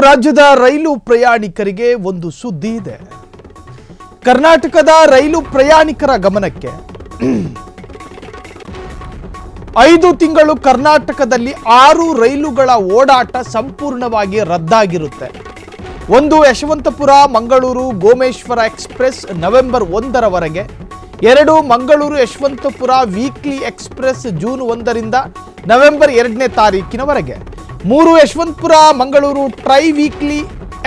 ರಾಜ್ಯದ ರೈಲು ಪ್ರಯಾಣಿಕರಿಗೆ ಒಂದು ಸುದ್ದಿ ಇದೆ. ಕರ್ನಾಟಕದ ರೈಲು ಪ್ರಯಾಣಿಕರ ಗಮನಕ್ಕೆ 5 ತಿಂಗಳು ಕರ್ನಾಟಕದಲ್ಲಿ 6 ರೈಲುಗಳ ಓಡಾಟ ಸಂಪೂರ್ಣವಾಗಿ ರದ್ದಾಗಿರುತ್ತೆ. ಒಂದು ಯಶವಂತಪುರ ಮಂಗಳೂರು ಗೋಮೇಶ್ವರ ಎಕ್ಸ್‌ಪ್ರೆಸ್ ನವೆಂಬರ್ 1ರವರೆಗೆ, 2 Mangaluru Yeshwantpur weekly express June 1ರಿಂದ ನವೆಂಬರ್ 2ನೇ ತಾರೀಕಿನವರೆಗೆ, 3 Yeshwantpur Mangaluru tri weekly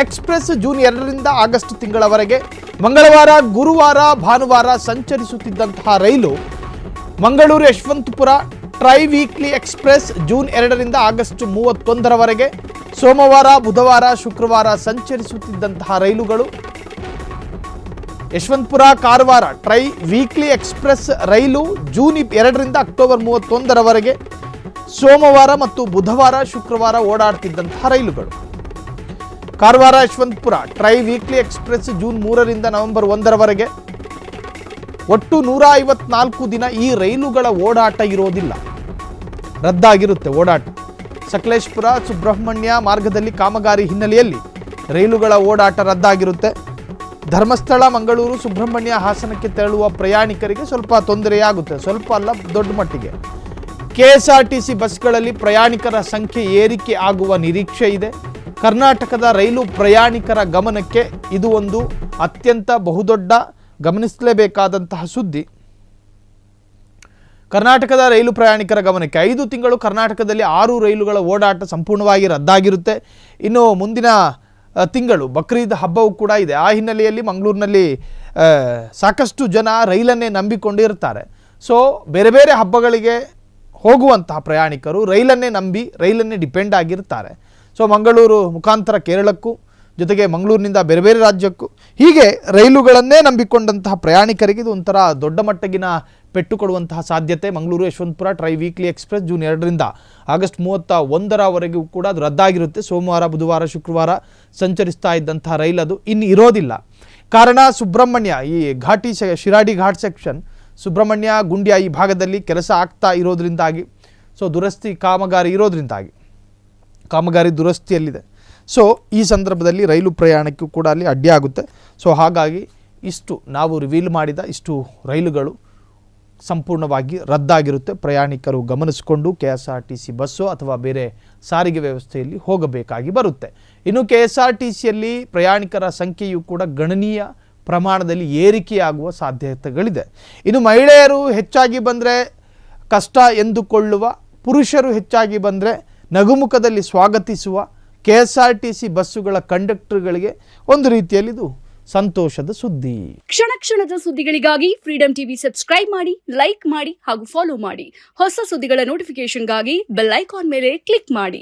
express June 2ರಿಂದ ಆಗಸ್ಟ್ ತಿಂಗಳವರೆಗೆ. ಮಂಗಳವಾರ, ಗುರುವಾರ, ಭಾನುವಾರ ಸಂಚರಿಸುತ್ತಿದ್ದಂತಹ ರೈಲು Mangaluru Yeshwantpur tri weekly express June 2ರಿಂದ ಆಗಸ್ಟ್ 31ರವರೆಗೆ. ಸೋಮವಾರ, ಬುಧವಾರ, ಶುಕ್ರವಾರ ಸಂಚರಿಸುತ್ತಿದ್ದಂತಹ ರೈಲುಗಳು Yeshwantpur Karwar tri weekly express ರೈಲು ಜೂನ್ 2ರಿಂದ ಅಕ್ಟೋಬರ್ 31ರವರೆಗೆ ಸೋಮವಾರ ಮತ್ತು ಬುಧವಾರ, ಶುಕ್ರವಾರ ಓಡಾಡ್ತಿದ್ದಂತಹ ರೈಲುಗಳು. Karwar Yeshwantpur tri weekly express June 3ರಿಂದ ನವೆಂಬರ್ 1ರವರೆಗೆ. ಒಟ್ಟು 154 ದಿನ ಈ ರೈಲುಗಳ ಓಡಾಟ ಇರೋದಿಲ್ಲ, ರದ್ದಾಗಿರುತ್ತೆ ಓಡಾಟ. ಸಕಲೇಶಪುರ ಸುಬ್ರಹ್ಮಣ್ಯ ಮಾರ್ಗದಲ್ಲಿ ಕಾಮಗಾರಿ ಹಿನ್ನೆಲೆಯಲ್ಲಿ ರೈಲುಗಳ ಓಡಾಟ ರದ್ದಾಗಿರುತ್ತೆ. ಧರ್ಮಸ್ಥಳ ಮಂಗಳೂರು ಸುಬ್ರಹ್ಮಣ್ಯ ಹಾಸನಕ್ಕೆ ತೆರಳುವ ಪ್ರಯಾಣಿಕರಿಗೆ ಸ್ವಲ್ಪ ತೊಂದರೆಯಾಗುತ್ತೆ, ಸ್ವಲ್ಪ ಅಲ್ಲ ದೊಡ್ಡ ಮಟ್ಟಿಗೆ. ಕೆಎಸ್ಆರ್ಟಿಸಿ ಬಸ್ಗಳಲ್ಲಿ ಪ್ರಯಾಣಿಕರ ಸಂಖ್ಯೆ ಏರಿಕೆ ಆಗುವ ನಿರೀಕ್ಷೆ ಇದೆ. ಕರ್ನಾಟಕದ ರೈಲು ಪ್ರಯಾಣಿಕರ ಗಮನಕ್ಕೆ ಇದು ಒಂದು ಅತ್ಯಂತ ಬಹುದೊಡ್ಡ ಗಮನಿಸಲೇಬೇಕಾದಂತಹ ಸುದ್ದಿ. ಕರ್ನಾಟಕದ ರೈಲು ಪ್ರಯಾಣಿಕರ ಗಮನಕ್ಕೆ 5 ತಿಂಗಳು ಕರ್ನಾಟಕದಲ್ಲಿ 6 ರೈಲುಗಳ ಓಡಾಟ ಸಂಪೂರ್ಣವಾಗಿ ರದ್ದಾಗಿರುತ್ತೆ. ಇನ್ನು ಮುಂದಿನ ತಿಂಗಳು ಬಕ್ರೀದ್ ಹಬ್ಬವೂ ಕೂಡ ಇದೆ. ಆ ಹಿನ್ನೆಲೆಯಲ್ಲಿ ಮಂಗಳೂರಿನಲ್ಲಿ ಸಾಕಷ್ಟು ಜನ ರೈಲನ್ನೇ ನಂಬಿಕೊಂಡಿರ್ತಾರೆ. ಸೊ ಬೇರೆ ಬೇರೆ ಹಬ್ಬಗಳಿಗೆ ಹೋಗುವಂತಹ ಪ್ರಯಾಣಿಕರು ರೈಲನ್ನೇ ನಂಬಿ, ರೈಲನ್ನೇ ಡಿಪೆಂಡ್ ಆಗಿರ್ತಾರೆ. ಸೊ ಮಂಗಳೂರು ಮುಖಾಂತರ ಕೇರಳಕ್ಕೂ, ಜೊತೆಗೆ ಮಂಗಳೂರಿನಿಂದ ಬೇರೆ ಬೇರೆ ರಾಜ್ಯಕ್ಕೂ, ಹೀಗೆ ರೈಲುಗಳನ್ನೇ ನಂಬಿಕೊಂಡಂತಹ ಪ್ರಯಾಣಿಕರಿಗೆ ಇದು ಒಂಥರ ದೊಡ್ಡ ಮಟ್ಟಗಿನ ಪೆಟ್ಟು ಕೊಡುವಂತಹ ಸಾಧ್ಯತೆ. Mangaluru Yeshwantpur tri weekly express June 2ರಿಂದ ಆಗಸ್ಟ್ 31ರವರೆಗೂ ಕೂಡ ಅದು ರದ್ದಾಗಿರುತ್ತೆ. ಸೋಮವಾರ, ಬುಧವಾರ, ಶುಕ್ರವಾರ ಸಂಚರಿಸ್ತಾ ಇದ್ದಂತಹ ರೈಲು ಅದು ಇನ್ನು ಇರೋದಿಲ್ಲ. ಕಾರಣ ಸುಬ್ರಹ್ಮಣ್ಯ, ಈ ಘಾಟಿ ಶಿರಾಡಿ ಘಾಟ್ ಸೆಕ್ಷನ್, ಸುಬ್ರಹ್ಮಣ್ಯ ಗುಂಡ್ಯ ಈ ಭಾಗದಲ್ಲಿ ಕೆಲಸ ಆಗ್ತಾ ಇರೋದ್ರಿಂದಾಗಿ, ಸೊ ದುರಸ್ತಿ ಕಾಮಗಾರಿ ಇರೋದ್ರಿಂದಾಗಿ, ಕಾಮಗಾರಿ ದುರಸ್ತಿಯಲ್ಲಿದೆ. ಸೊ ಈ ಸಂದರ್ಭದಲ್ಲಿ ರೈಲು ಪ್ರಯಾಣಕ್ಕೂ ಕೂಡ ಅಲ್ಲಿ ಅಡ್ಡಿಯಾಗುತ್ತೆ. ಸೊ ಹಾಗಾಗಿ ಇಷ್ಟು ನಾವು ರಿವೀಲ್ ಮಾಡಿದ ಇಷ್ಟು ರೈಲುಗಳು ಸಂಪೂರ್ಣವಾಗಿ ರದ್ದಾಗಿರುತ್ತೆ. ಪ್ರಯಾಣಿಕರು ಗಮನಿಸಿಕೊಂಡು ಕೆಎಸ್ಆರ್ಟಿಸಿ ಬಸ್ಸು ಅಥವಾ ಬೇರೆ ಸಾರಿಗೆ ವ್ಯವಸ್ಥೆಯಲ್ಲಿ ಹೋಗಬೇಕಾಗಿ ಬರುತ್ತೆ. ಇನ್ನು ಕೆಎಸ್ಆರ್ಟಿಸಿಯಲ್ಲಿ ಪ್ರಯಾಣಿಕರ ಸಂಖ್ಯೆಯು ಕೂಡ ಗಣನೀಯ ಪ್ರಮಾಣದಲ್ಲಿ ಏರಿಕೆಯಾಗುವ ಸಾಧ್ಯತೆಗಳಿದೆ. ಇನ್ನು ಮಹಿಳೆಯರು ಹೆಚ್ಚಾಗಿ ಬಂದರೆ ಕಷ್ಟ ಎಂದುಕೊಳ್ಳುವ, ಪುರುಷರು ಹೆಚ್ಚಾಗಿ ಬಂದರೆ ನಗುಮುಖದಲ್ಲಿ ಸ್ವಾಗತಿಸುವ ಕೆಎಸ್ಆರ್ಟಿಸಿ ಬಸ್ಸುಗಳ ಕಂಡಕ್ಟರ್ಗಳಿಗೆ ಒಂದು ರೀತಿಯಲ್ಲಿ ಇದು ಸಂತೋಷದ ಸುದ್ದಿ. ಕ್ಷಣ ಕ್ಷಣದ ಸುದ್ದಿಗಳಿಗಾಗಿ ಫ್ರೀಡಂ ಟಿವಿ ಸಬ್ಸ್ಕ್ರೈಬ್ ಮಾಡಿ, ಲೈಕ್ ಮಾಡಿ ಹಾಗೂ ಫಾಲೋ ಮಾಡಿ. ಹೊಸ ಸುದ್ದಿಗಳ ನೋಟಿಫಿಕೇಶನ್ಗಾಗಿ ಬೆಲ್ ಐಕಾನ್ ಮೇಲೆ ಕ್ಲಿಕ್ ಮಾಡಿ.